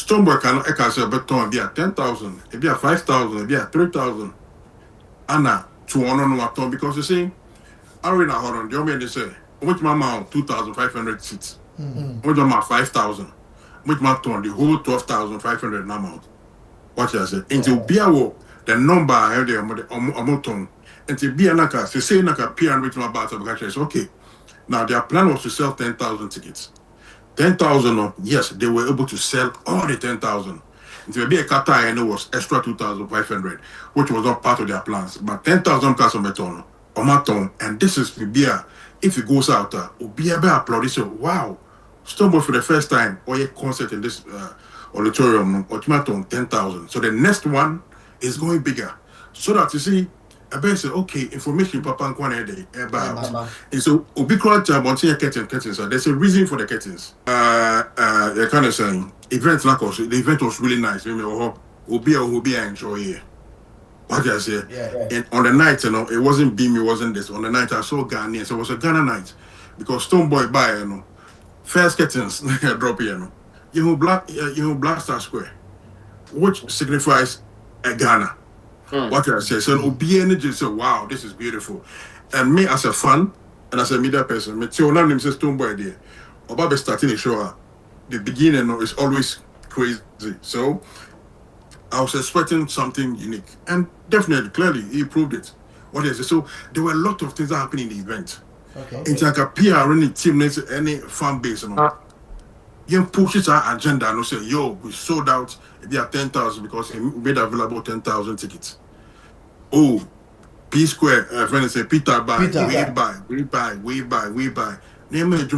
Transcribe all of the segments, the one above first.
Stoneboy can say beton be at 10,000, it be at 5,000, it be at 3,000. Anna to honor no atom because you see, I read a horror. The only they say, which my amount 2,500 seats, which my 5,000, which my ton the whole 12,500 amount. What you say? Into be the number I have there ton. Into be anaka say naka peer and which my battle because okay. Now their plan was to sell 10,000 tickets. 10,000, yes, they were able to sell all the 10,000. Into be a kata and it was extra 2,500, which was not part of their plans. But 10,000 plus on beton, and this is Bibia. If it goes out, Ubia be applauded. So wow, Stoneboy for the first time or a concert in this auditorium, automaton 10,000. So the next one is going bigger. So that you see, I bet say, okay, information papa and kwane day about. And so Ubicron Bontia curtains. So there's a reason for the curtains. You kind of saying events like also the event was really nice. Maybe Ubia enjoy it. What did I say? And on the night, it wasn't Beam, it wasn't this. On the night I saw Ghanaians. So it was a Ghana night. Because Stoneboy by first curtains drop here, Black Star Square, which signifies a Ghana. What did I say? So Obi energy say, wow, this is beautiful. And me as a fan and as a media person, me tell name says Stoneboy there. Obabe starting the show, the beginning is always crazy. So I was expecting something unique. And definitely, clearly, he proved it. What is it? So there were a lot of things that happened in the event. It's like a PR, any team, any fan base, you pushes our agenda and say, yo, we sold out. They are 10,000 because he made available 10,000 tickets. Oh, P Square, friends say, Peter buy, we buy. Name it,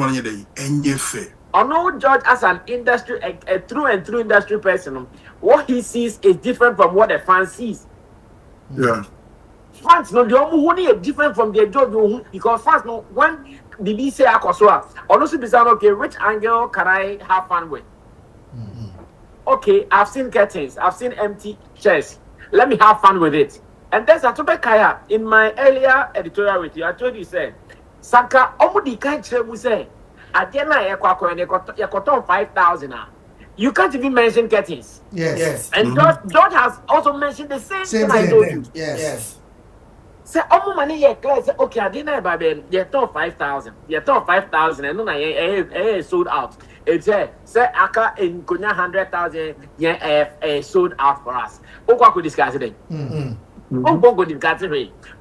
and you fair. I know George as an industry, a true and true industry person. What he sees is different from what the fan sees. Yeah. Fans no, the only is different from their job because fans no when the B say Akosua, honestly be saying, okay, which angle can I have fun with? Okay, I've seen curtains, I've seen empty chairs. Let me have fun with it. And there's a topic in my earlier editorial with you. I told you, say, Sanka, omudi can't say, Adena Yakoton 5,000. You can't even mention curtains. Yes. And George has also mentioned the same thing I told you. Yes. Say, oh, money, yeah, class. Okay, I didn't buy them. You're top 5,000. You're top 5,000, and no, sold out. It's say, Aka in Kunya 100,000, yeah, sold out for us. Oka could discuss it.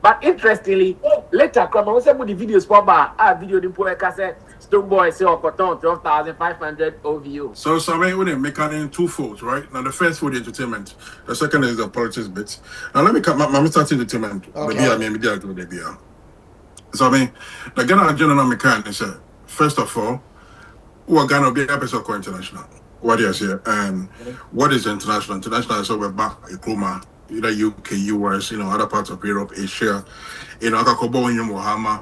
But interestingly, later, come on, some of the videos for video in Poeka Stoneboy say Okoton 12,500 OVU. So Sammy, we make it two folds, right? Now the first fold entertainment, the second is the politics bit. Now let me cut my start entertainment. Okay. So I mean, the Ghana general mechanic is first of all, who are Ghana be episode international. What do you say? And what is international? International is over back Kuma, either UK, US, other parts of Europe, Asia, Akakobo in Mohama.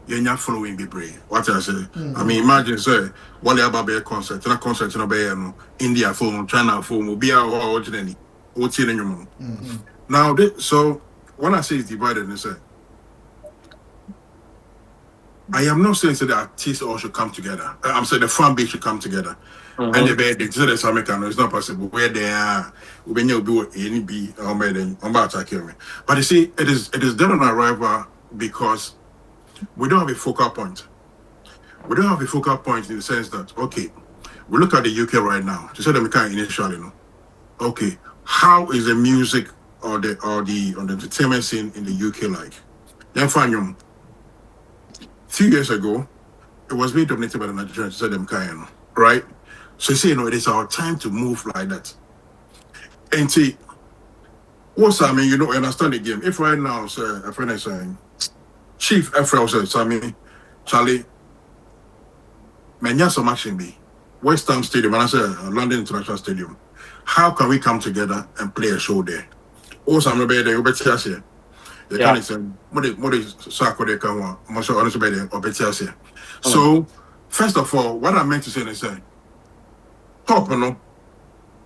You're not following the brain. What I say? I mean, imagine say, what about a concert? A concert in India film, China film, will be our originally. What's in your Now, so when I say it's divided, I say, I am not saying that the artists all should come together. I'm saying the fan base should come together. And the say the American, it's not possible. Where they are, when you do any be or made I'm about to kill me. But you see, it is done on arrival because we don't have a focal point. We don't have a focal point in the sense that, okay, we look at the UK right now. To say that we can't initially know. Okay, how is the music or the entertainment scene in the UK like? Then find you. Few years ago, it was being dominated by the Nigerians. To say them kind, right? So you say, it is our time to move like that. And see, what's I mean, you understand the game. If right now, sir, a friend is saying, Chief FL said, Sammy, Charlie, Menya some action be West Ham Stadium, and I said London International Stadium. How can we come together and play a show there? Also, I'm there, you'll be here. The kind of saying, what is Sako de Kawa, Mosho honest better or better here. So, first of all, what I meant to say is top,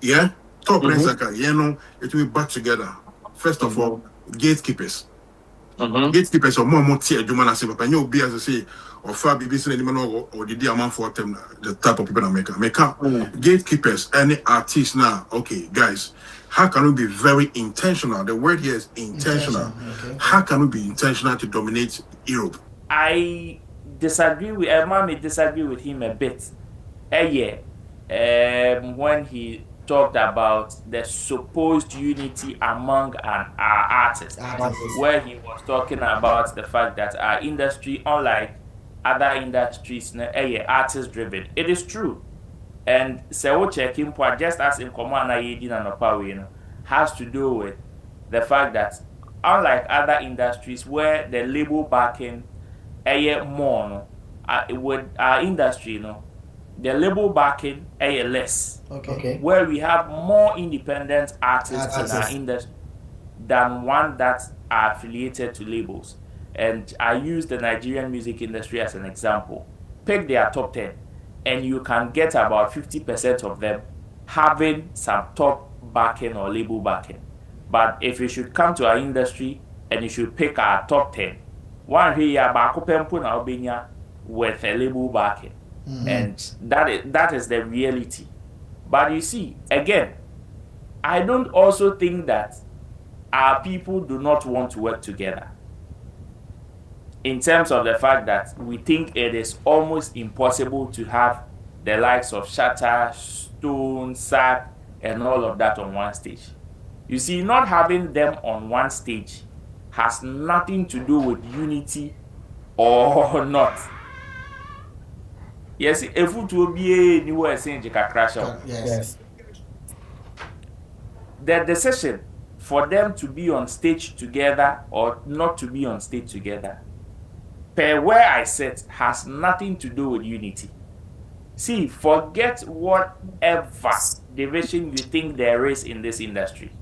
yeah, top, it will be back together. First of all, gatekeepers. Gatekeepers or more tier, you man, I say, but I know be as I say, or far BBC anyone or the dear man for them, the type of people that make up. Gatekeepers, any artist now, okay, guys, how can we be very intentional? The word here is intentional. How can we be intentional to dominate Europe? I disagree with may disagree with him a bit. When he talked about the supposed unity among our artists, where he was talking about the fact that our industry, unlike other industries, artist driven. It is true. And so checking point, just as in command has to do with the fact that unlike other industries where the label backing more with our industry, the label backing less. Where we have more independent artists in our industry than one that are affiliated to labels. And I use the Nigerian music industry as an example. Pick their top 10, and you can get about 50% of them having some top backing or label backing. But if you should come to our industry and you should pick our top 10, one here with a label backing. And that is the reality. But you see, again, I don't also think that our people do not want to work together. In terms of the fact that we think it is almost impossible to have the likes of Shatta, Stone, Sack, and all of that on one stage. You see, not having them on one stage has nothing to do with unity or not. Yes, if it will be anywhere saying you can crash out. Yes. The decision for them to be on stage together or not to be on stage together, per where I sit, has nothing to do with unity. See, forget whatever division you think there is in this industry.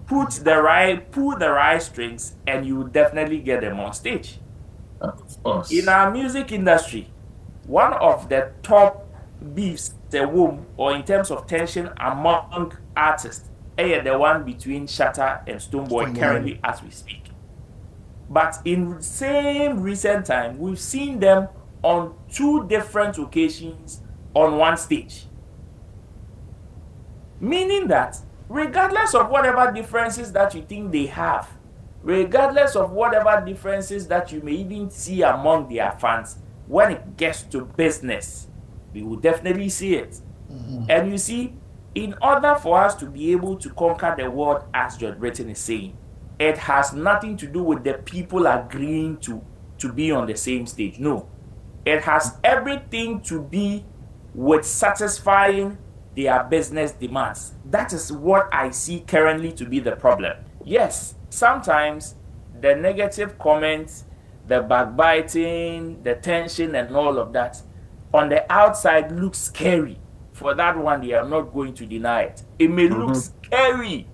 Pull the right strings, and you will definitely get them on stage. Of course. In our music industry, one of the top beefs, the womb, or in terms of tension among artists, the one between Shatta and Stonebwoy currently as we speak. But in the same recent time, we've seen them on 2 different occasions on one stage. Meaning that regardless of whatever differences that you think they have, regardless of whatever differences that you may even see among their fans, when it gets to business, we will definitely see it. And you see, in order for us to be able to conquer the world, as George Britton is saying, it has nothing to do with the people agreeing to be on the same stage. No. It has everything to be with satisfying their business demands. That is what I see currently to be the problem. Yes, sometimes the negative comments, the backbiting, the tension, and all of that on the outside looks scary. For that one, they are not going to deny it. It may look scary,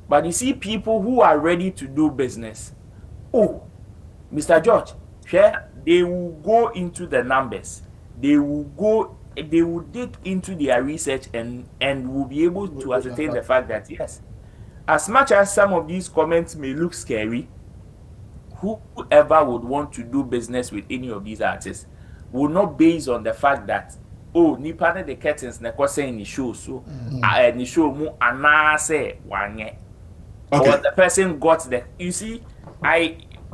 but you see people who are ready to do business. Oh, Mr. George, they will go into the numbers. They will dig into their research and will be able to ascertain the fact that yes, as much as some of these comments may look scary, whoever would want to do business with any of these artists will not base on the fact that nipa the curtains na saying the show so the show mu anase wanye or the person got the you see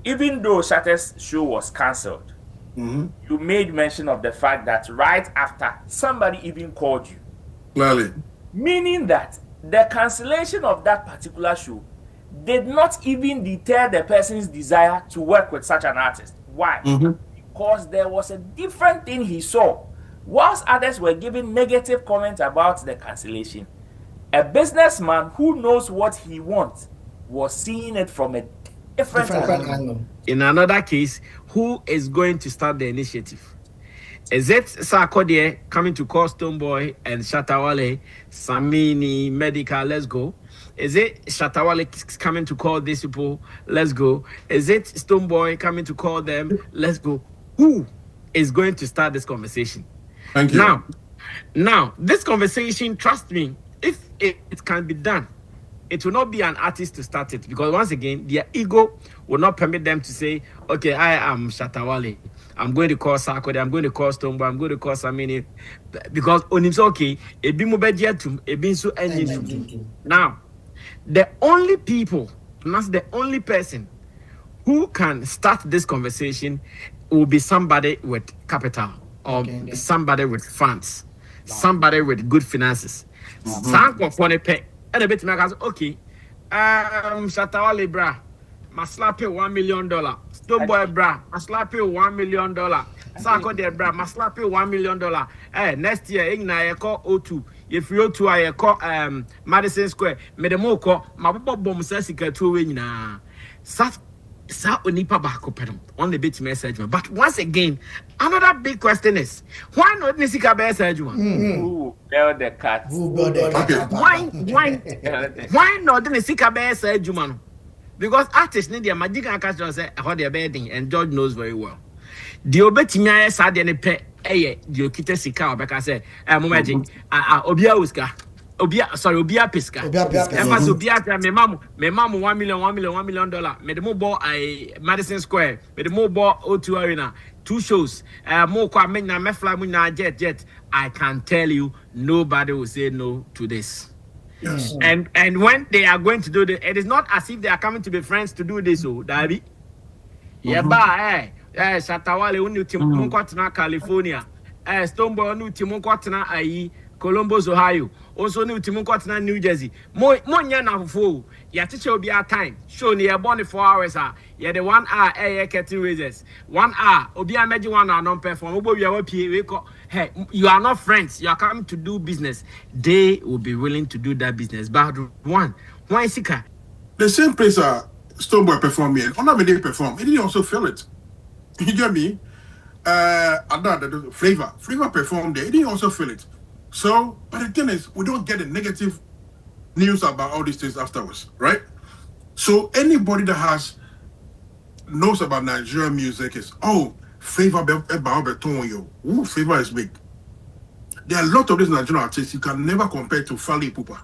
even though Shatter's show was cancelled, you made mention of the fact that right after somebody even called you. Clearly. Meaning that the cancellation of that particular show did not even deter the person's desire to work with such an artist. Why? Because there was a different thing he saw. Whilst others were giving negative comments about the cancellation, a businessman who knows what he wants was seeing it from a different angle. In another case, who is going to start the initiative? Is it Sarkodie coming to call Stonebwoy and Shattawale, Sammy, Medical, let's go? Is it Shattawale coming to call these people, let's go? Is it Stonebwoy coming to call them, let's go? Who is going to start this conversation? Thank you. Now, this conversation, trust me, if it can be done, it will not be an artist to start it, because once again, their ego will not permit them to say, okay, I am Shattawale. I'm going to call Sarkodie, I'm going to call Stonebwoy, I'm going to call Sammy, because on himself, okay, it be mobejetum, it be so engine. Now, the only people, and that's the only person who can start this conversation will be somebody with capital or somebody with funds, somebody with good finances. And a bit okay, Shattawale bra, ma slap you $1 million. Stonebwoy bra, ma slap you $1 million. Sarkodie bra, ma slap you $1 million. Next year, I call O2. If you O2, I call Madison Square. Me the mo call ma bomb sasika 2 way na. Sa onipa bako pedum on the bit message. But once again, another big question is, why not Nisika message? Who built the cat? Why not Nisika message, man? Because artists need their magic and catch say how they're bedding, and George knows very well. The obetimia sad and pay the okita sika because say magic obia uska. Obia piska. Emphas obia me mamu $1 million. Me the mo ball Madison Square. Me the mo ball O2 Arena. 2 shows. Mo kwa me na me fly mo na jet. I can tell you, nobody will say no to this. Yes. And when they are going to do this, it is not as if they are coming to be friends to do this. Oh, Dabi. Shattawale unu timu kwatna California. Stonebwoy unu timu kwatna Columbus, Ohio. Also new Timon Cotton, New Jersey. More yana fo. Ya teacher will be our time. Show near bonnie 4 hours. Ya the 1 hour air curtain raises. 1 hour. Obi imagine 1 hour non-perform. Hey, you are not friends. You are coming to do business. They will be willing to do that business. But why is it? The same place Stonebwoy performed in. On they perform, he didn't also feel it. You get me? Flavor performed there. He didn't also feel it. So, but the thing is, we don't get the negative news about all these things afterwards, right? So anybody that knows about Nigerian music is, Flavor Flavor is big. There are a lot of these Nigerian artists you can never compare to Fally Ipupa.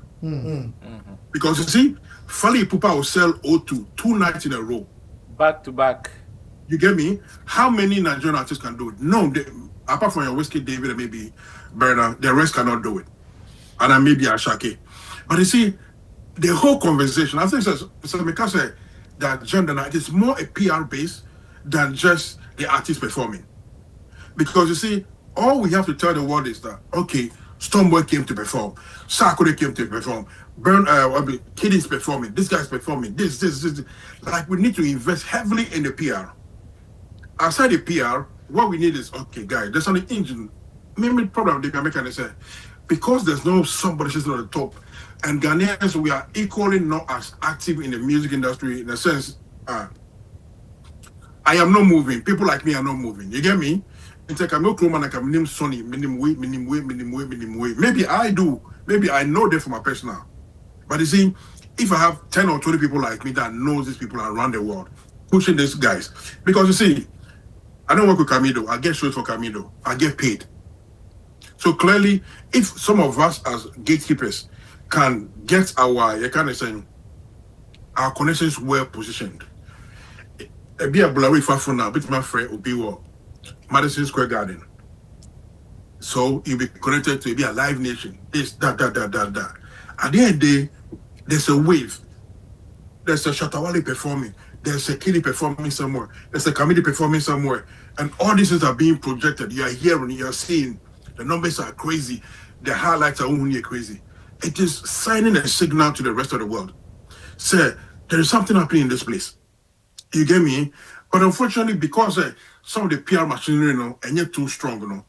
Because you see, Fally Ipupa will sell O2 2 nights in a row. Back to back. You get me? How many Nigerian artists can do it? No, apart from your Whiskey David and maybe Bernard, the rest cannot do it. And then maybe Ashake. But you see, the whole conversation, I think because that gender night is more a PR base than just the artist performing. Because you see, all we have to tell the world is that, okay, Stonebwoy came to perform, Sarkodie came to perform, Kiddy's performing, this guy's performing, this. Like, we need to invest heavily in the PR. Aside the PR, what we need is, okay, guys, there's an engine. Maybe problem they can make and say, because there's no somebody sitting on the top, and Ghanaians, we are equally not as active in the music industry in a sense. I am not moving. People like me are not moving. You get me? It's like I'm not Roman, like I'm named Sonny, minimum way. Maybe I do. Maybe I know them from my personal. But you see, if I have 10 or 20 people like me that knows these people around the world, pushing these guys, because you see, I don't work with Camido. I get shows for Camido. I get paid. So clearly, if some of us as gatekeepers can get our connections well positioned, be a blurry far now, bit my friend will be Madison Square Garden. So you'll be connected to be a live nation. This, that. At the end of the day, there's a wave. There's a Shattawale performing. There's a Kiddy performing somewhere. There's a comedy performing somewhere. And all these things are being projected. You are hearing, you are seeing. The numbers are crazy. The highlights are only crazy. It is sending a signal to the rest of the world. Say, there is something happening in this place. You get me? But unfortunately, because some of the PR machinery, and yet too strong,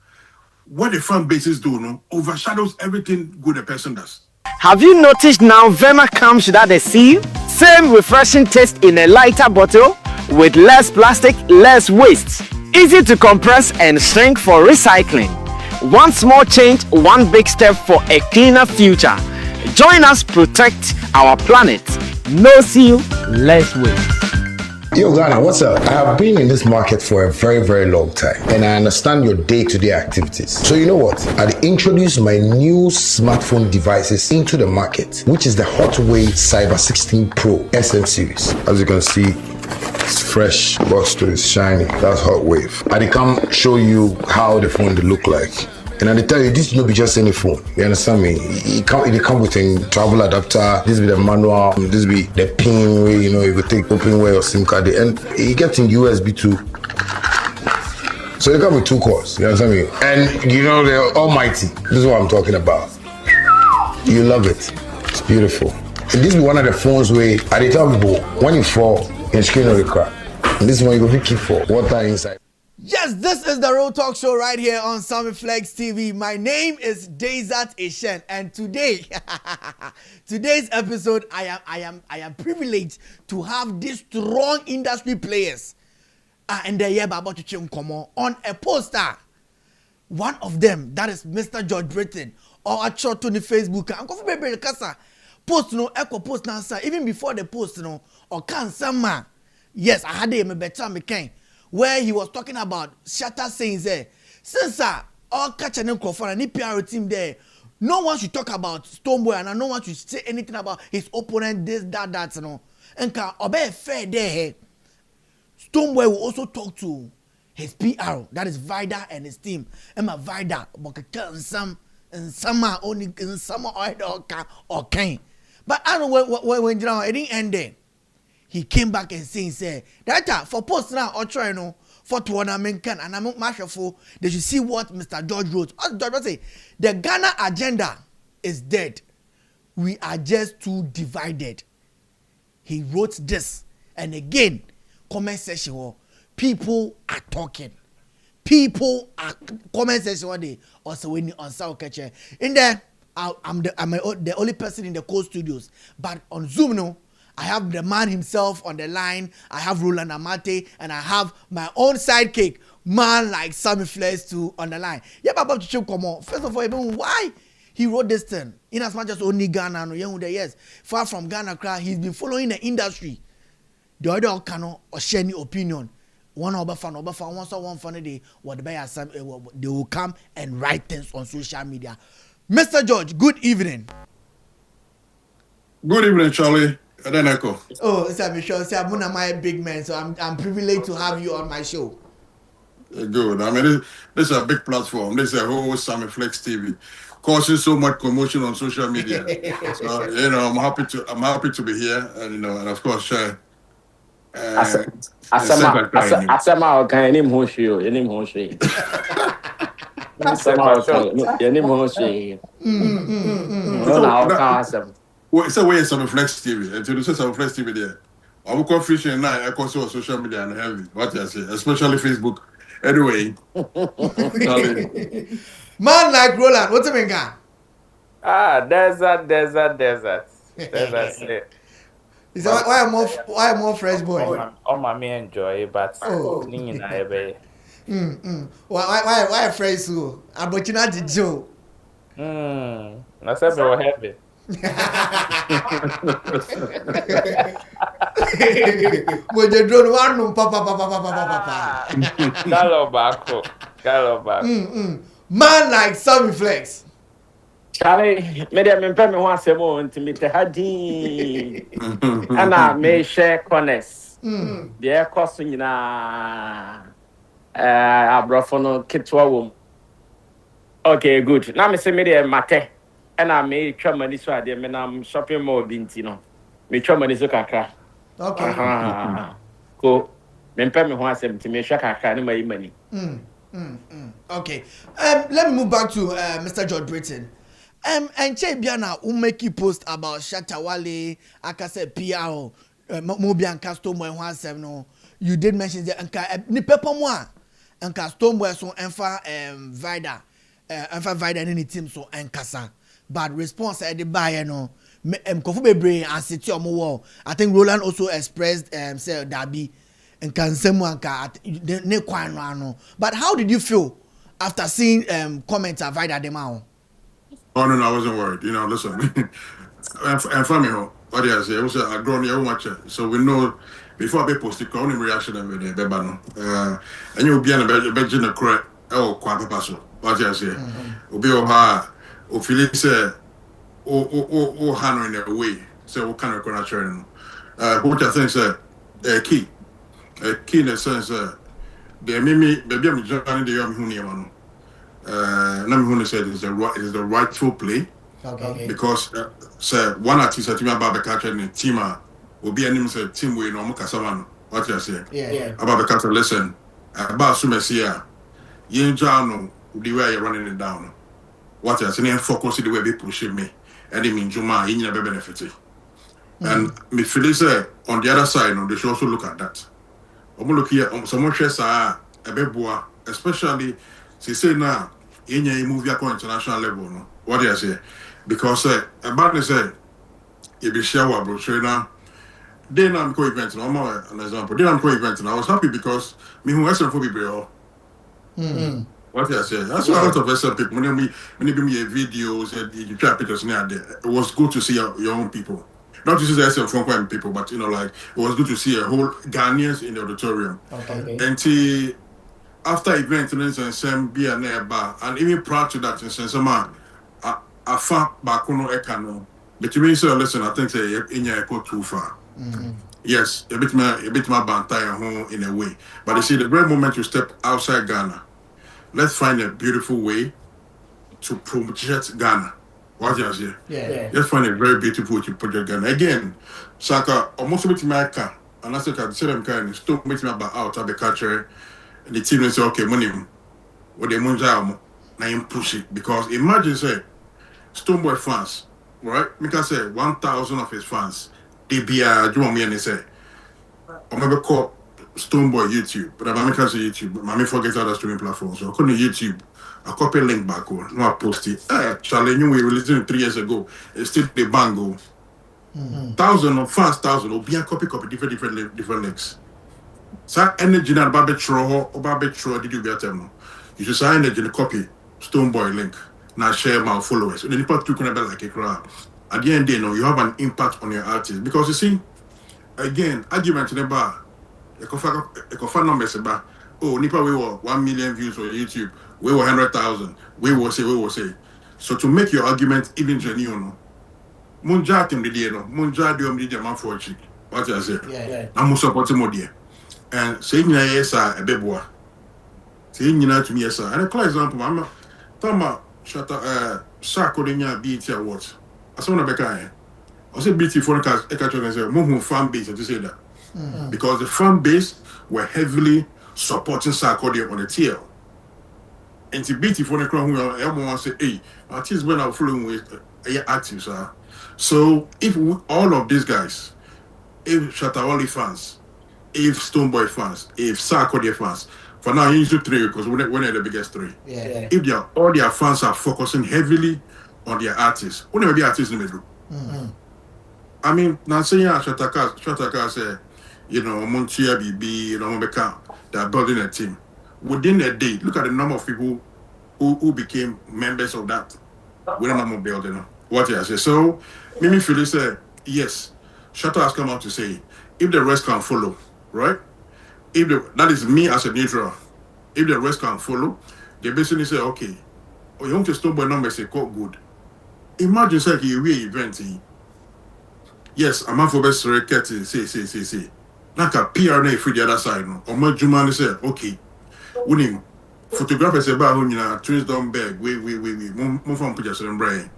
what the fan bases do, overshadows everything good a person does. Have you noticed now Verma comes without a seal? Same refreshing taste in a lighter bottle with less plastic, less waste. Easy to compress and shrink for recycling. One small change, one big step for a cleaner future. Join us protect our planet. No seal, less waste. Yo, Ghana, what's up? I have been in this market for a very, very long time, and I understand your day-to-day activities. So you know what? I introduced my new smartphone devices into the market, which is the Hotway Cyber 16 Pro SM series. As you can see, it's fresh, box to it's shiny. That's Hot Wave. I come show you how the phone will look like. And I tell you, this will not be just any phone. You understand me? It come with a travel adapter. This be the manual. This be the pin way. You know, you could take open way or SIM card. And it gets in USB too. So it come with 2 cores. You understand me? And you know they're almighty. This is what I'm talking about. You love it. It's beautiful. And this be one of the phones where I tell people when you fall, your screen will crack. And this one you go keep for water inside. Yes, this is the Road Talk Show right here on Sammy Flex TV. My name is Desert Ishen, and today's episode, I am privileged to have these strong industry players, and they're here about to change on a poster. One of them, that is Mr. George Britton, or a short on the Facebook. I'm going to be post no echo post now, sir. Even before the post no or can some man. Yes, I had him a better McCain. Where he was talking about Shatter saying there, since all catching them and the PR team there, no one should talk about Stoneboy and no one should say anything about his opponent, this, that, you know. And can obey fair there. Stoneboy will also talk to his PR, that is Vida and his team. And my Vida, but some only in some or can. But I don't know when you know it didn't end there. He came back and say that for post now or try no for tournament can and I'm marshal they should see what Mr. George wrote. George say the Ghana agenda is dead. We are just too divided. He wrote this, and again, comment section people are talking. People are comment section what they also when on South Catcher. In there, I'm the only person in the co-studios, but on Zoom no. I have the man himself on the line. I have Roland Amate, and I have my own sidekick, man like Sammy Flex too on the line. Yeah, but come on. First of all, even why he wrote this thing in as much as only Ghana, no, yes, far from Ghana, he's been following the industry. The other cannot or share any opinion. One one funny day, what they will come and write things on social media. Mr. George, good evening. Good evening, Charlie. And then echo. Oh, Sammy, sure. I'm one of my big men, so I'm privileged to have you on my show. Good. I mean, this is a big platform. This is a whole Sammy Flex TV, causing so much commotion on social media. So you know, I'm happy to be here, and you know, and of course, Asama okay, any motion, any motion. Asama, any motion. Well, it's a way of Sammy Flex TV. And to do Sammy Flex TV there, I will confusion now. I can see social media and heavy. What you say, especially Facebook. Anyway, man like Roland, what's the mean? Desert. Is that why I'm more fresh boy? Oh, my man enjoy it, but why fresh so? But you not the Joe. I said we were happy. When the drone one papa. Gallo. Man like Sammy Flex. Charlie, me pay me one semo to me te hadi. Ana me share corners. The cost nyina abrofo no ketwa wom. Okay, good. Now me say me dey mate. And I may try money so I mean I'm shopping mall binti no. Me try money so kakra. Okay. Cool. Me pay me one to me share kakra no my money. Okay. Let me move back to Mr. George Britton. And che biana who make you post about Shattawale, akase PR, Mobian Castombo and 17 no. You did mention that anka ni pepa mo and Castombo so enfa Vida. Enfa Vida any team so enkasa. But response at the buyer no Kofu Bebre and City on wall. I think Roland also expressed say Dabi and can someone ne kwan no. But how did you feel after seeing comments of Vida Demao? Oh no, I wasn't worried. You know, listen. And for me, What do I say? Also, I grown your watch. So we know before I post the crowd reaction of the Bebano. And you'll be on a bed in a crack. Oh, quite passo. What do I say? Obi Oha, Ophelia said, oh, Hannah in a way. So, what kind of correction? What I think, sir, a key in a sense, the Mimi, baby, I'm joining the young Huniamano. Namhuni said is the rightful play. Okay. Because sir, one artist at Tima Babakacha and Tima will be an say team way no Mukasaman. What you say? Yeah. Ababakacha, listen, about Sumesia, Yin Jano, the way you're running it down. What you say, focus the way they pushing me. And they mean Juma, you never benefit. And me feel say on the other side, they should also look at that. I'm look here, someone says, a beboa, especially, say now, in a movie international level, no? What do you say? Because about this, you be share what brochure now. Then I'm co event, no more an example. Then I'm co event, and I was happy because me who hasn't for people. What do you say? That's why a lot of SM people, when they give me videos, you try pictures near there. It was good to see your own people. Not to see the SM from people, but like it was good to see a whole Ghanaians in the auditorium. Okay. And after event, and some be a neighbor, and even prior to that, some I found Bakuno Ekano. But you mean so listen, I think say in your echo too far. Yes, a bit my bantaya home in a way. But you see the great moment to step outside Ghana. Let's find a beautiful way to project Ghana. What do you say? Yeah. Let's find a very beautiful way to project Ghana. Again, Saka almost with my car. And I said I said I'm kind of stop meeting about out of the culture. And the team will say, okay, money what they munja now you push it. Because imagine say Stoneboy fans, right? Mika say 1,000 of his fans, they be do you want me and they say, or maybe call Stoneboy YouTube, but I'm Mika say YouTube, but I forget other streaming platforms. So I couldn't YouTube. I copy link back on, no I post it. Charlie, we released it 3 years ago. It's still the bango. 1,000 of fans, 1,000 will be a copy different links. So energy na babe throw did you get them? You just sign energy copy Stoneboy link. Now share my followers. And the people too can be like a crowd. At the end, you have an impact on your artist. Because you see, again, argument in the bar, a confirm numbers about Nipa we were 1 million views on YouTube, we were 100,000, we will say. So to make your argument even genuine, Munja team the no, Munja do the man for cheap. What I say? Yeah. I'm supporting more dear. And saying yes, a beboa. Saying to me, yes, sir. And a clear example, I'm Tama Shakodinya BT Awards. I saw no Becca. I said BT forecast, and say, Mumu fan base to say that. Because the fan base were heavily supporting Sarkodia on the TL. And to BT for the crown, everyone say, hey, artists when I'm following with active, sir. So if all of these guys, if Shattawale fans, if Stoneboy fans, if Sarkodia fans, for now, you need to 3 because we're the biggest 3. Yeah. If all their fans are focusing heavily on their artists, who never be artists in the middle. I mean, now saying Shattaka say, Montia BB, Mobeka, they're building a team. Within a day, look at the number of people who became members of that. We don't know building. What I say. So, Mimi Philly said, yes, Shatta has come out to say, if the rest can follow, right? That is me as a neutral. If the rest can follow, they basically say, okay, you want to stop by numbers, say, good. Imagine say you really event. Yes, I'm for best record. Say. Like a PR na free the other side. Or my Jumani say, okay, winning photographers about twins down bag. We move from pictures and brain.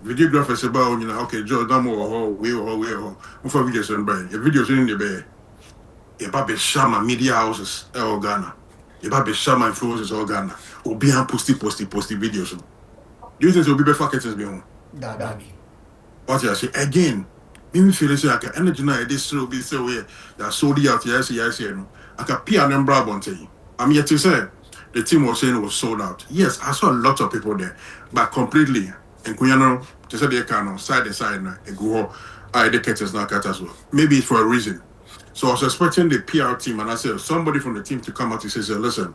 Videographers about okay, Joe Damo we move from videos and brain. The videos in the bed. About Shama media houses all Ghana. About Shama influencers all Ghana. Or be posty videos. Do you think it will be better for me? That What I say again, me feel like energy now this will be so way that sold out yes. I can peer and brab on you. I'm yet to say the team was saying it was sold out. Yes, I saw a lot of people there, but completely and Kuyano to say they can side to side now and go educators now cut as well. Maybe it's for a reason. So I was expecting the PR team and I said somebody from the team to come out and say, listen,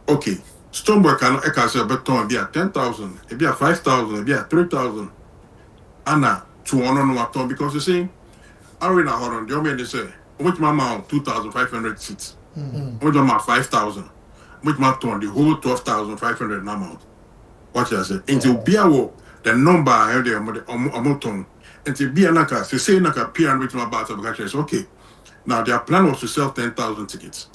okay, Stoneboy can say Britton be at 10,000, it be at 5,000, it be at 3,000. Anna to honor no at all because you see, I already hold on. You mean they say, which my amount 2,500 seats, which my 5,000, which my ton the whole 12,500 amount. What you say? Into Biawo, the number I have there, Amoton, into Bianaka, say Naka Pier and which my battle because okay. Now their plan was to sell 10,000 tickets.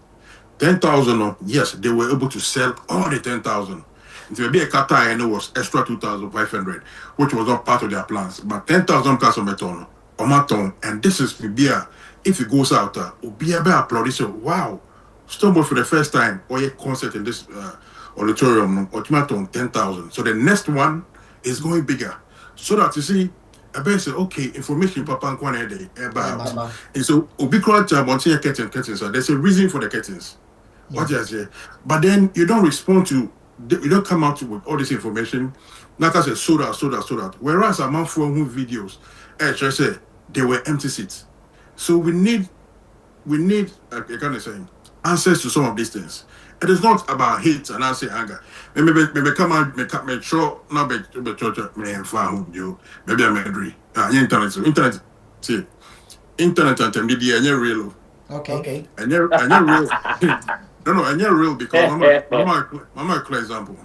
10,000, yes, they were able to sell all the 10,000. Into a Qatar, I know was extra 2,500, which was not part of their plans. But 10,000 customers on Omaton, and this is Bibia. If it goes out, Ubia applaud. So wow, Stonebwoy for the first time, or a concert in this auditorium, Omaton 10,000. So the next one is going bigger, so that you see. I bet say okay, information Papa and Kwane day about. And so Ubikra job on curtains. So there's a reason for the curtains. What you say? But then you don't respond to, you don't come out with all this information. Like I said, sold out. Whereas among 4 videos, just say they were empty seats. So we need I kind of saying answers to some of these things. It is not about hate and I say anger. Maybe come out, make sure not be church me found you. Maybe I'm angry. Internet see internet and media and real. Okay. And you're real. No, and you're real because mama clear example.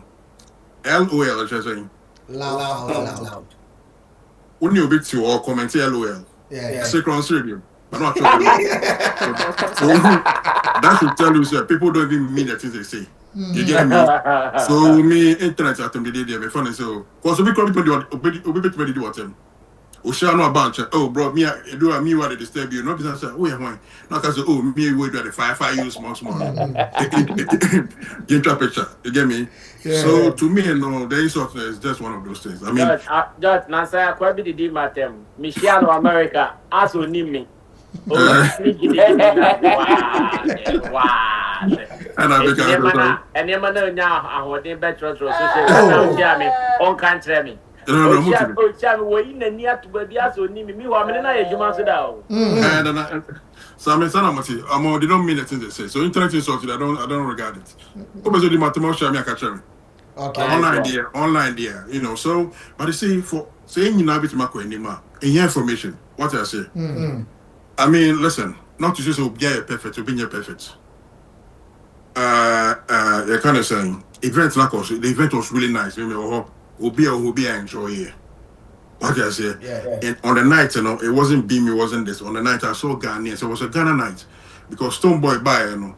LOL just saying. Loud. When you bit to or comment LOL. Yeah. Second radio. I'm not sure. That should tell you that people don't even mean the things they say. You get me? So me internet at the day be funny so because we call people do what them. O share no about oh bro me do me what they disturb you no business say oh yeah why not cause oh me we do the fire use small get picture you get me so to me no the issue is just one of those things I mean Judge Nancy quite be the matem Michelle America as only me wow and I think and you know now I want them better so say me on country me no we in near to be as only me wa me na ejuma so da o and so I mean they don't mean the things they say so internet insult I don't regard it because the mathematics me catch me okay online there you know so but you see for saying you know bit mako anima in information what I say I mean listen not to say so be perfect to be perfect you kind of saying event like us the event was really nice will be enjoy it. What I say, and on the night, you know, it wasn't Beam, it wasn't this. On the night, I saw Ghana, so it was a Ghana night because Stonebwoy by you know,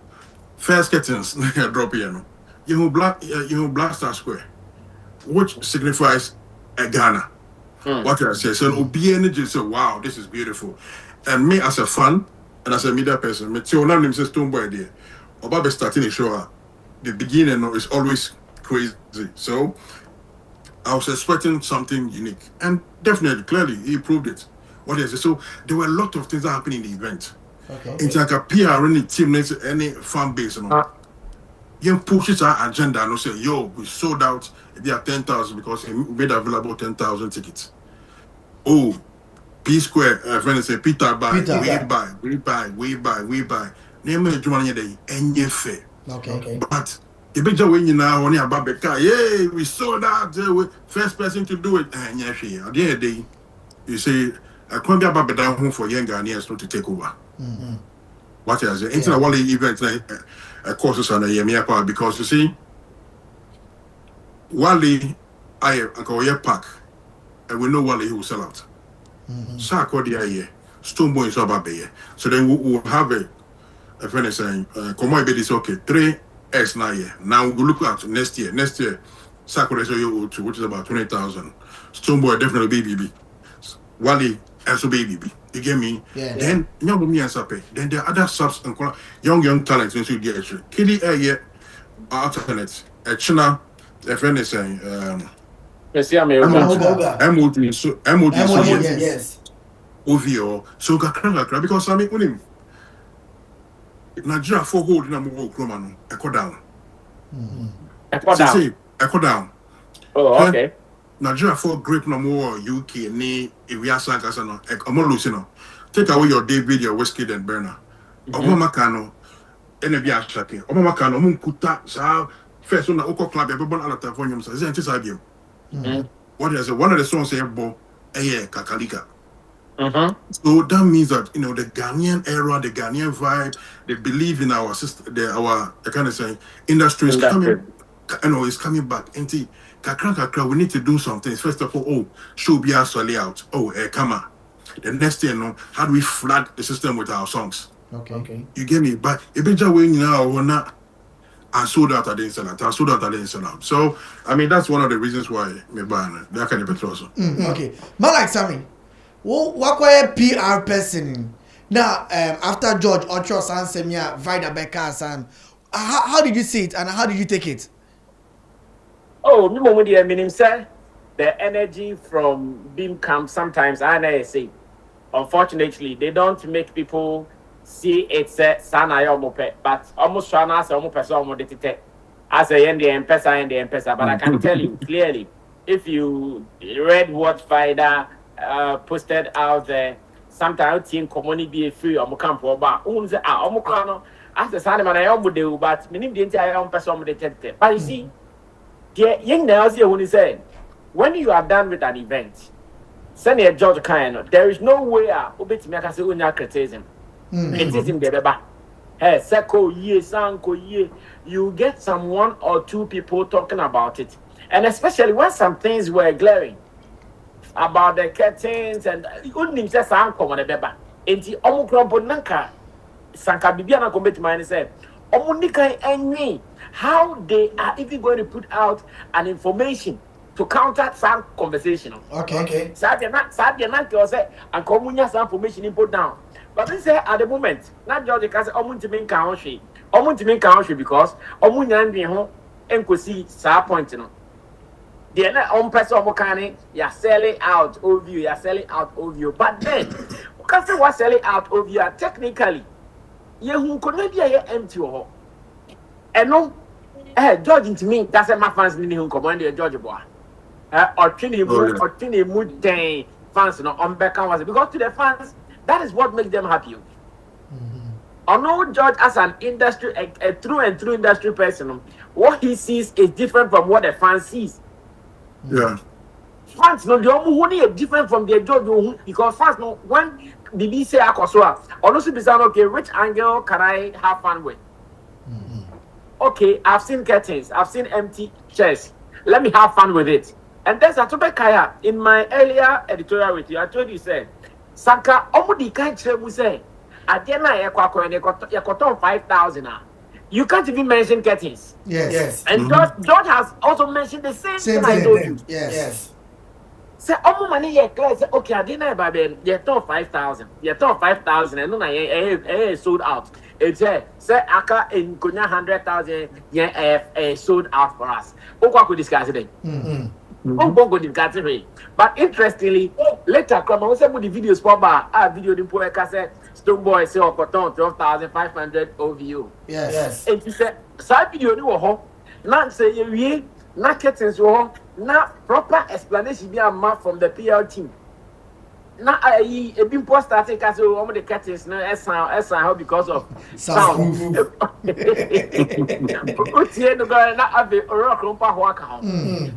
first curtains drop here, you know, Black Star Square, which signifies a Ghana. What I say, so be energy, say, wow, this is beautiful, and me as a fan and as a media person, me tell them say Stonebwoy there, about starting the show, the beginning is always crazy, so. I was expecting something unique, and definitely, clearly, he proved it. What is it? So there were a lot of things that happened in the event. Okay. It's like a PR, any team, any fan base, you know. You push our agenda and say, "Yo, we sold out. There are 10,000 because we made available 10,000 tickets." Oh, P Square, friends say Peter buy, we buy. Name it, Jumanji day, and you fair. Okay. But. The big job when you now only about the car, yeah, we saw that first person to do it. And yeah, at the end of the day, you say, I can't be about the down home for young Ghanaians not to take over. What is it? Into the Wally event, courses on the Yemia Park because you see, Wally, I go here park, and we know Wally who will sell out. So I call the year, Stonebwoy is about here. So then we'll have a friend is saying, come on, baby, it's okay. 3X now year. Now we look at next year. Sakura is which is about 20,000. Stonebwoy definitely BBB. Wally also BBB. You get me? Yeah. Then young me and Sape. Then there are other subs and young talents into the actually. Kili here alternate. China, a friend is saying MOD. Yes. OVO. So Gakran because I mean him. Nigeria for hold in a move Roman echo down. Echo down. Oh, okay. Nigeria for great no more UK ni Iwiasa Gasano, Omo Lucino. Take away your day video, whiskey and burner. Omo Makano, Enebia Shaki, Omo Makano, Munkuta, Sa, first on the Oko Club, everyone out of volumes, as anti-sabium. What is it? One of the songs say, Bo, Kakalika. So that means that the Ghanaian era, the Ghanaian vibe, they believe in our system, our kind of saying industry is coming. It's coming back. And kakra, we need to do some things. First of all, show be our solely out. Come on. The next thing, how do we flood the system with our songs? Okay. You get me? But if it's just when we're not. I sold out, I didn't sell out. I sold out, I didn't sell out. So, I mean, that's one of the reasons why me buying that kind of petrol. Okay. Malak Sammy, what PR person? Now, after George Ocho and Semia, Vida Becca, and how did you see it and how did you take it? Oh, I mean, sir, the energy from Beam Camp sometimes, I say, unfortunately, they don't make people see it's a sana but almost trying to say almost person as a M-Pesa. But I can tell you clearly, if you read what Vida posted out there, sometimes team commonly be a free camp or bar. As the son man I do, but many didn't I person but you see, young now see when he said, when you are done with an event, send a George Kano, there is no way to make us a criticism. Criticism, hey, Seko ye, Sanko ye, you get some one or two people talking about it. And especially when some things were glaring about the curtains and you couldn't just uncle on a beba. And the Omicron Bonanka, Sanka Bibiana commit mine said, Omunika and me, how they are even going to put out an information to counter some conversation. Okay. Sadia not say and communia some information input down. But they say at the moment, not George can say Omuntimin country because Omunyan be home and could see sa point. They're not on person of Mokani, you're selling out of you, But then, because they were selling out of you technically, you could be empty. And no, George to me, that's my fans who command the George boy. Or Trini Mood Day fans on back was because to the fans, that is what makes them happy. I know George as an industry, a true and true industry person, what he sees is different from what the fan sees. Yeah. Fans no the only different from the George because fans no when BB say Akoswa, honestly be saying okay, which angle can I have fun with? Okay, I've seen curtains, I've seen empty chairs. Let me have fun with it. And there's a topic Kaya in my earlier editorial with you. I told you said Sanka omudi can't say Adena Yakoton 5,000. You can't even mention curtains. Yes. And George has also mentioned the same thing I told you. Yes. Say money say okay, Adena baby, you top 5,000. You top 5,000 and no sold out. It's say Aka in Kunya 100,000 sold out for us. Okwa could discuss it. But interestingly, later come on some of the videos for video in Poeka Stone Boy say or 12,500 OVU. Yes. And he said, side video no ho, not say you not curtains not proper explanation be a map from the PR team. Now I been post I think as all the curtains no sound because of sound.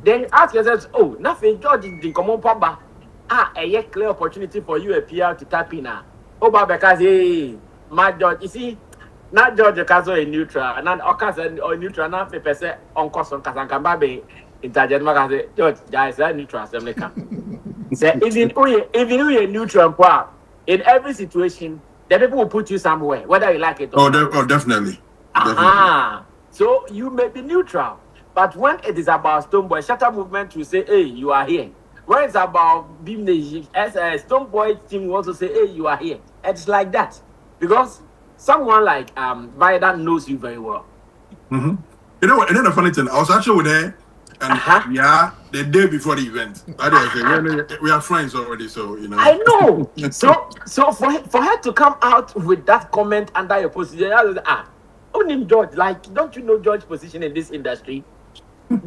Then ask yourself, oh, nothing George didn't come on pamba. A clear opportunity for you a PR to tap in now. Oh, because hey, my George, you see, not George Okazo a neutral, and not Okazo or neutral, not the person on cost on Kasankambabe in Tajan George, guys, are neutral, say even we neutral in every situation, the people will put you somewhere, whether you like it or not. Oh, definitely. So you may be neutral, but when it is about Stoneboy, Shatter movement will say, hey, you are here. When it's about Beam Nation, as a Stoneboy team will also say, hey, you are here. It's like that. Because someone like Vida knows you very well. You know what? And then the funny thing, I was actually there. And the day before the event, we are friends already, so you know. I know. so for her to come out with that comment under your position, only George, like, don't you know George's position in this industry?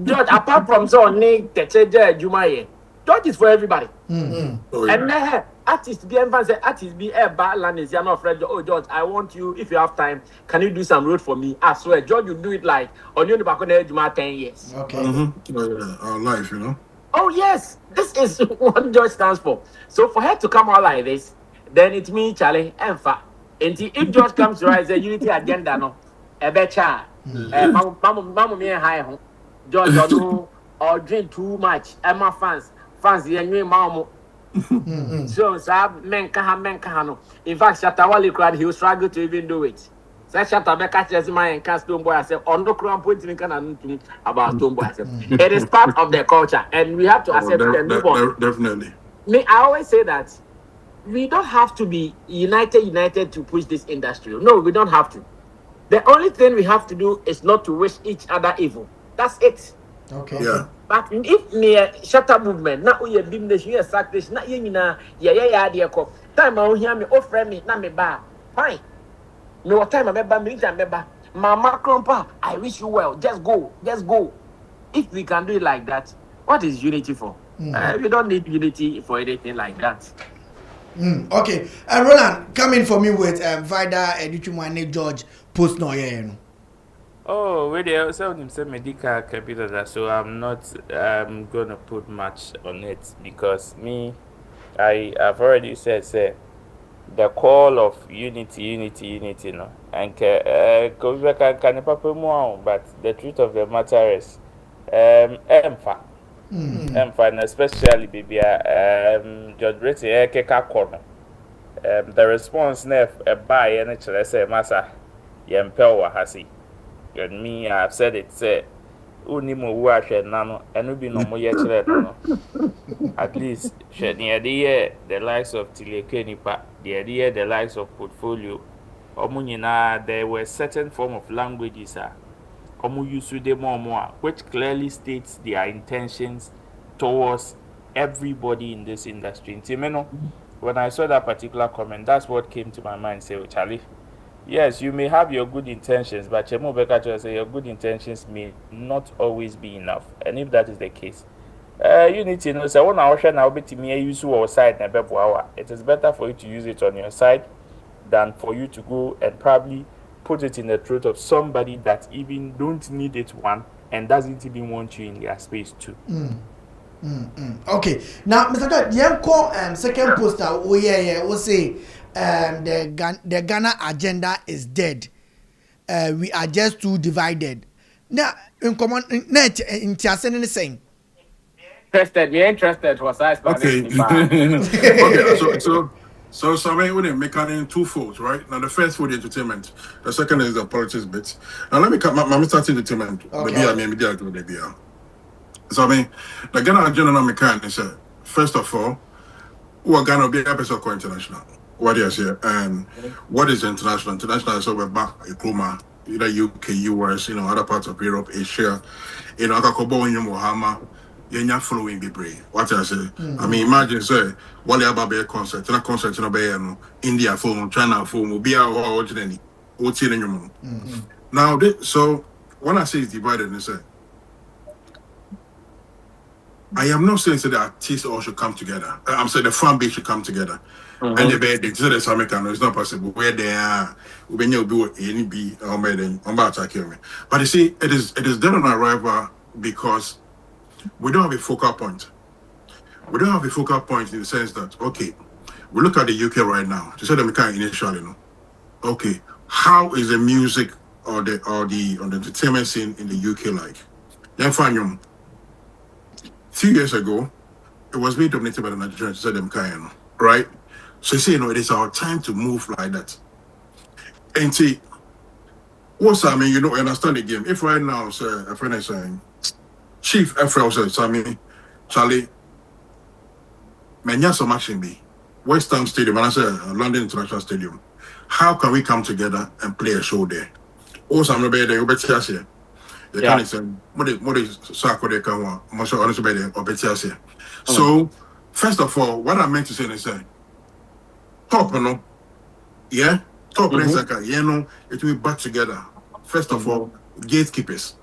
George, apart from Nick, Techeja, Jumaye, George is for everybody. Oh, yeah. And artists be artists be a bad land is you're not afraid. Oh George, I want you, if you have time, can you do some road for me? I swear, George, you do it like on you back on the 10 years. Okay. Oh, yeah. Our life, you know. Oh yes, this is what George stands for. So for her to come out like this, then it means Charlie and if George comes to rise a unity agenda, no, a better, mama, me and high George or no, or drink too much. Emma fans, the new mama. So, men can no. In fact, Shattawale cried, he will struggle to even do it. So Shattabeka says my and cast Stone Boy. I said, on no crown point in Canada about Stone Boy. I said, it is part of the culture, and we have to accept it and move on. Definitely. Me, I always say that we don't have to be united to push this industry. No, we don't have to. The only thing we have to do is not to wish each other evil. That's it. Okay. Yeah. But if me shatter movement, na we dim nation, you sack this, na ye nyina, yeah, dear cop. Time I hear me, offer me, na me ba. Fine. Me what time I remember me, Mama Crumpa, I wish you well. Just go. If we can do it like that, what is unity for? We don't need unity for anything like that. Okay. Roland, come in for me with Vida Edichumwane George post no yeah. Oh, wait there. Some say medical capital, so I'm not gonna put much on it because I've already said the call of unity, no. And can papa more, but the truth of the matter is empha, and especially baby George Britton keka corner. The response nef by any say massa yempel hasi. And me, I've said it, say, Unimo wash and nano, and we be no more yet. At least, the idea, the likes of Tilekenipa, the idea, the likes of portfolio, Omunina, there were certain form of languages, Omu used to more, which clearly states their intentions towards everybody in this industry. Timeno, when I saw that particular comment, that's what came to my mind. Say, Charlie. Yes, you may have your good intentions, but Chemo Beka say your good intentions may not always be enough. And if that is the case, you need to know. So when I share now, bet me use your side na beboawa. It is better for you to use it on your side than for you to go and probably put it in the throat of somebody that even don't need it one and doesn't even want you in their space too. Okay. Now, Mr. God, you call second poster. We say. The Ghana agenda is dead. We are just too divided. Now, in common, in saying. Interested was I Okay. So Sammy, we didn't make it two folds, right? Now the first fold entertainment, the second is the politics bit. Now let me cut my start entertainment. Maybe So I mean, the Ghana agenda mechanic is first of all, we're gonna be episode international. What is here and what is international? International is over back Kuma, either UK, US, other parts of Europe, Asia, Akakobo in Mohama, you're following be brave. What I say? I mean, imagine say Wally Ababe concert, in a concert in India film, China film, be our originally, what's in your Now so when I say it's divided and say I am not saying that the artists all should come together. I'm saying the fan base should come together. And the bed, it's not possible. Where they are, when you do any be or made I'm about to kill me. But you see, it is done on arrival because we don't have a focal point. We don't have a focal point in the sense that we look at the UK right now. To say the mechanic initially, okay, how is the music or the entertainment scene in the UK like? Then find few years ago, it was being dominated by the Nigerians, to say the right? So you see, it is our time to move like that. And see, what's I mean, you understand the game. If right now, sir, a friend is saying, Chief FL says, Sammy, Charlie, so much in be West Ham Stadium, and I say London International Stadium. How can we come together and play a show there? Also, I'm not there, you'll be here. The kind of say, what is Sako de Kawa, Mosha honest by the Obetia. So, first of all, what I meant to say is top, top it will be back together. First of all, gatekeepers.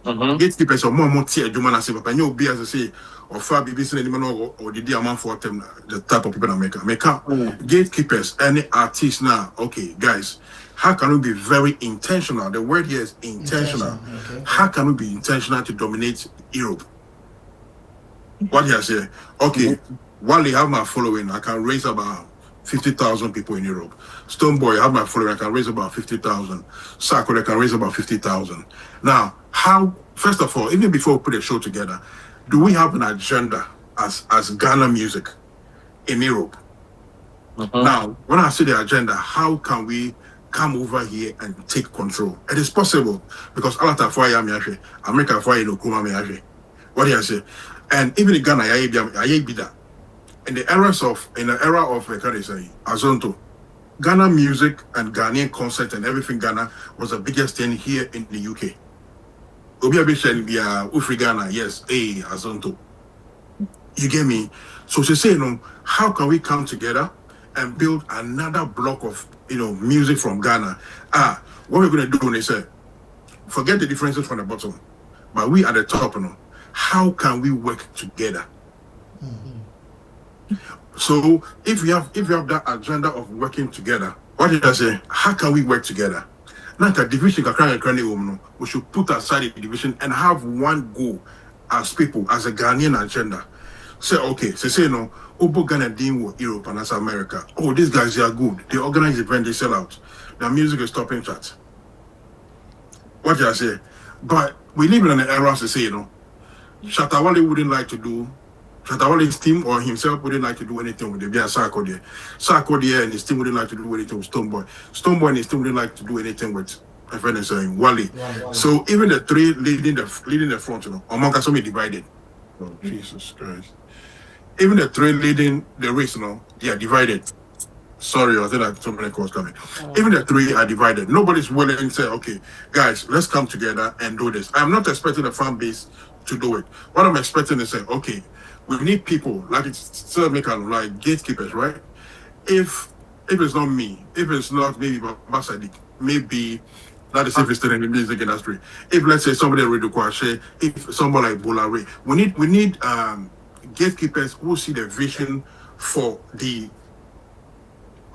Gatekeepers are more tier, Jumana say, but you'll be as I say, or far BBC or the diamond for them, the type of people that make up. Gatekeepers, any artist now, okay, guys, how can we be very intentional? The word here is intentional. Okay. How can we be intentional to dominate Europe? What do you say? Okay, while they have my following, I can raise about 50,000 people in Europe. Stoneboy have my following, I can raise about 50,000. Sako, I can raise about 50,000. Now, how? First of all, even before we put a show together, do we have an agenda as Ghana music in Europe? Now, when I say the agenda, how can we come over here and take control? It is possible because Alata Fire Miaje, America Fire Lokuma Miaje. What do you say? And even in Ghana, I be that. In the era of can I say Azonto, Ghana music and Ghanaian concert and everything Ghana was the biggest thing here in the UK. Obia Bishan be Ufri Ghana, yes, Azonto. You get me? So she say, how can we come together and build another block of music from Ghana? What we're gonna do is say, forget the differences from the bottom, but we at the top, how can we work together? So if we have that agenda of working together, what did I say? How can we work together? Not a division, we should put aside the division and have one goal as people, as a Ghanaian agenda. Say, okay, say no, Obo Ghana deal with Europe and as America. Oh, these guys, they are good. They organize event, they sell out. Their music is topping charts. What did I say? But we live in an era to say, Shattafest wouldn't like to do, Shattafest's team or himself wouldn't like to do anything with the Sako there. Sako there and his team wouldn't like to do anything with Stoneboy. Stoneboy and his team wouldn't like to do anything with my friend is saying Wally. So even the three leading the front, among us, divided. Oh, Jesus Christ. Even the three leading the race, they are divided. Sorry, I think that so many calls coming. Even the three are divided. Nobody's willing to say, okay, guys, let's come together and do this. I'm not expecting the fan base to do it. What I'm expecting is say, okay, we need people like like gatekeepers, right? If it's not me, if it's not maybe Basadik, maybe that is if it's still in the music industry. If let's say somebody read the Kwashe, if somebody like Bolare, we need gatekeepers who see the vision for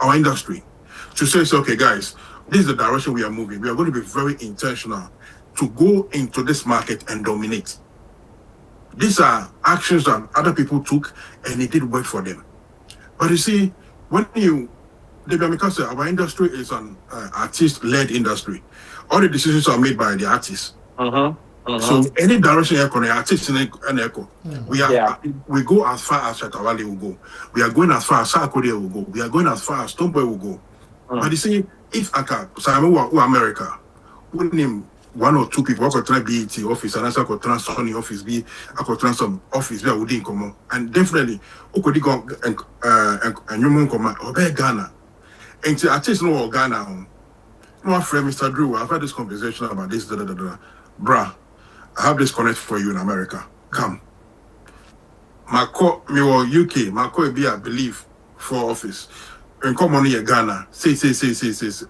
our industry to say, okay, guys, this is the direction we are moving. We are going to be very intentional to go into this market and dominate. These are actions that other people took and it did work for them. But you see, because our industry is an artist-led industry, all the decisions are made by the artists. So any direction you're going, artists and echo. We go as far as Shattafest will go. We are going as far as Sarkodie will go. We are going as far as Stoneboy will go. But you see, if Sammy or America, would name one or two people, I could try BET office, and I could try Sony office, I could try some office where we didn't come. And definitely, I could go and you won't come or Ghana. And to artists know Ghana. My friend Mr. Drew, I've had this conversation about this, Bruh, I have this connect for you in America. Come. My UK, my call be, I believe, for office. And come on here, Ghana. Say.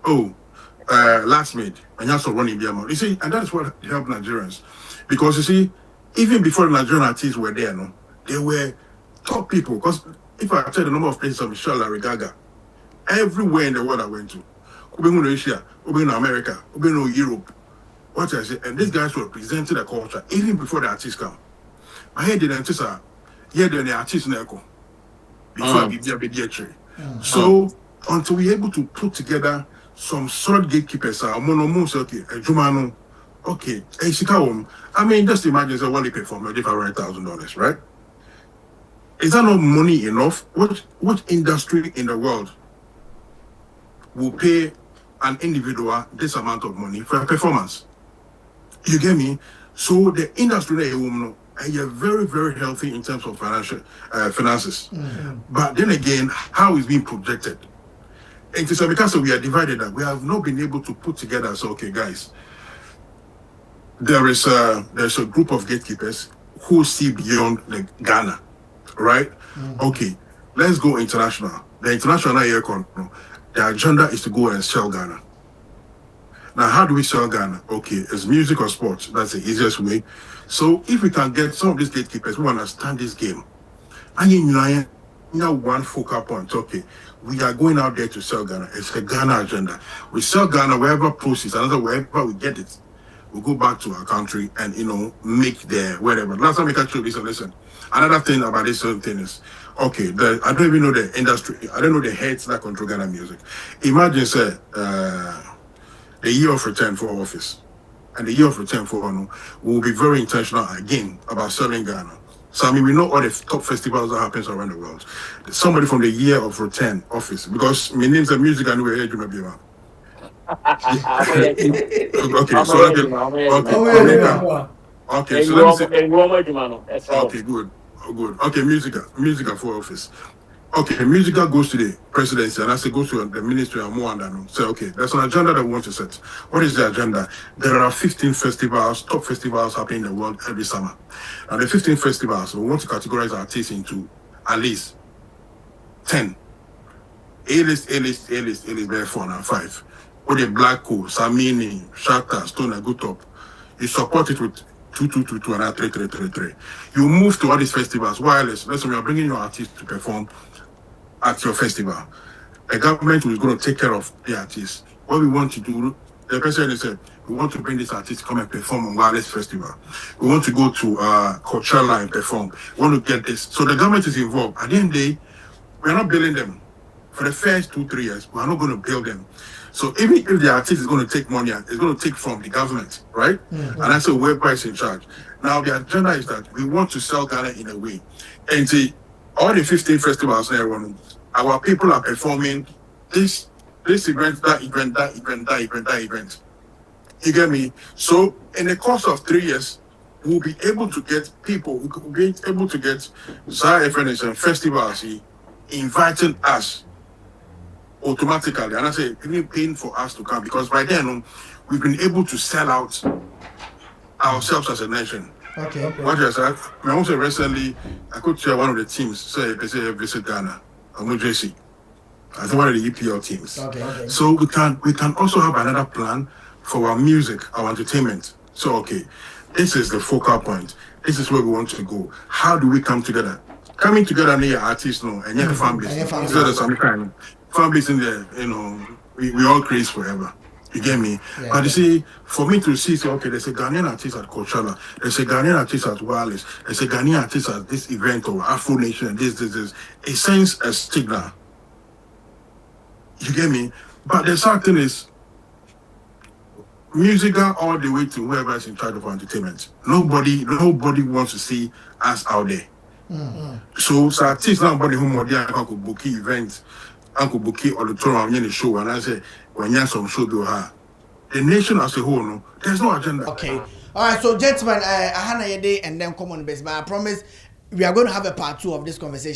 Oh, last made. And that's running the amount. You see, and that's what helped Nigerians. Because you see, even before the Nigerian artists were there, they were top people. Because if I tell the number of places of Michelle Gaga, everywhere in the world I went to, Asia, America, Europe, what I say, and these guys were presenting the culture even before the artists come. I heard the artists are here, the artists before I be there. So until we're able to put together some solid gatekeepers, okay, I mean, just imagine what they pay for $500,000, right? Is that not money enough? What industry in the world will pay an individual this amount of money for a performance? You get me? So the industry is very, very healthy in terms of finances. But then again, how is being projected? And because we are divided, that we have not been able to put together. So, okay, guys, there's a group of gatekeepers who see beyond Ghana, right? Okay, let's go international. The international the agenda is to go and sell Ghana. Now, how do we sell Ghana? Okay, it's music or sports. That's the easiest way. So if we can get some of these gatekeepers who understand this game, and one focal point, okay, we are going out there to sell Ghana. It's a Ghana agenda. We sell Ghana wherever proceeds, another wherever we get it. we'll go back to our country and make their whatever. Last time we catch you, listen. Another thing about this whole thing is, okay, I don't even know the industry. I don't know the heads that control Ghana music. Imagine, say, the year of return for office, and the year of return for will be very intentional again about selling Ghana. So I mean, we know all the top festivals that happens around the world. Somebody from the year of return office, because my name's a music and we're here, okay, so okay, so let me say, okay, good. Okay, musical for office. Okay, musical goes to the presidency and I say goes to the ministry and more and say, okay, there's an agenda that we want to set. What is the agenda? There are 15 festivals, top festivals happening in the world every summer. And the 15 festivals, we want to categorize our artists into at least 10. A-list, very 4 and 5. With the Black Hole, Sammy, Shattafest, Stone, Good Top. You support it with 2 and 3. You move to all these festivals, wireless. Listen, we are bringing your artists to perform at your festival. The government is going to take care of the artists. What we want to do, the president said, we want to bring this artist to come and perform on wireless festival. We want to go to Coachella and perform. We want to get this. So the government is involved. At the end of the day, we are not billing them. For the first 2-3 years, we are not going to bill them. So even if the artist is going to take money, it's going to take from the government, right? Mm-hmm. And that's a whereby it's in charge. Now the agenda is that we want to sell Ghana in a way. And see, all the 15 festivals now, our people are performing this event, that event. You get me? So in the course of 3 years, we'll be able to get people, we'll be able to get FNS and festivals inviting us automatically. And I say, even paying for us to come, because by then, we've been able to sell out ourselves as a nation. Okay. What I said, I also recently, I could share one of the teams, say visit Ghana, JC. I think one of the EPL teams. Okay. So we can also have another plan for our music, our entertainment. So okay, this is the focal point. This is where we want to go. How do we come together? Coming together near artists, and your fan base. Instead of some kind of fan base in there, we all craze forever. You get me? Yeah, but you see, for me to see, okay, there's a Ghanaian artist at Coachella, there's a Ghanaian artist at Wireless, there's a Ghanaian artist at this event or Afro Nation, and this. It sends a stigma. You get me? But the sad thing is, musical all the way to whoever is in charge of our entertainment. Nobody wants to see us out there. Mm-hmm. So artists now body who more uncle bookie events, uncle bookie auditorium in the show, and I say when you have some show do her. The nation as a whole, no, there's no agenda. Okay. All right, so gentlemen, I had a day and then come on base, but I promise we are going to have a part 2 of this conversation.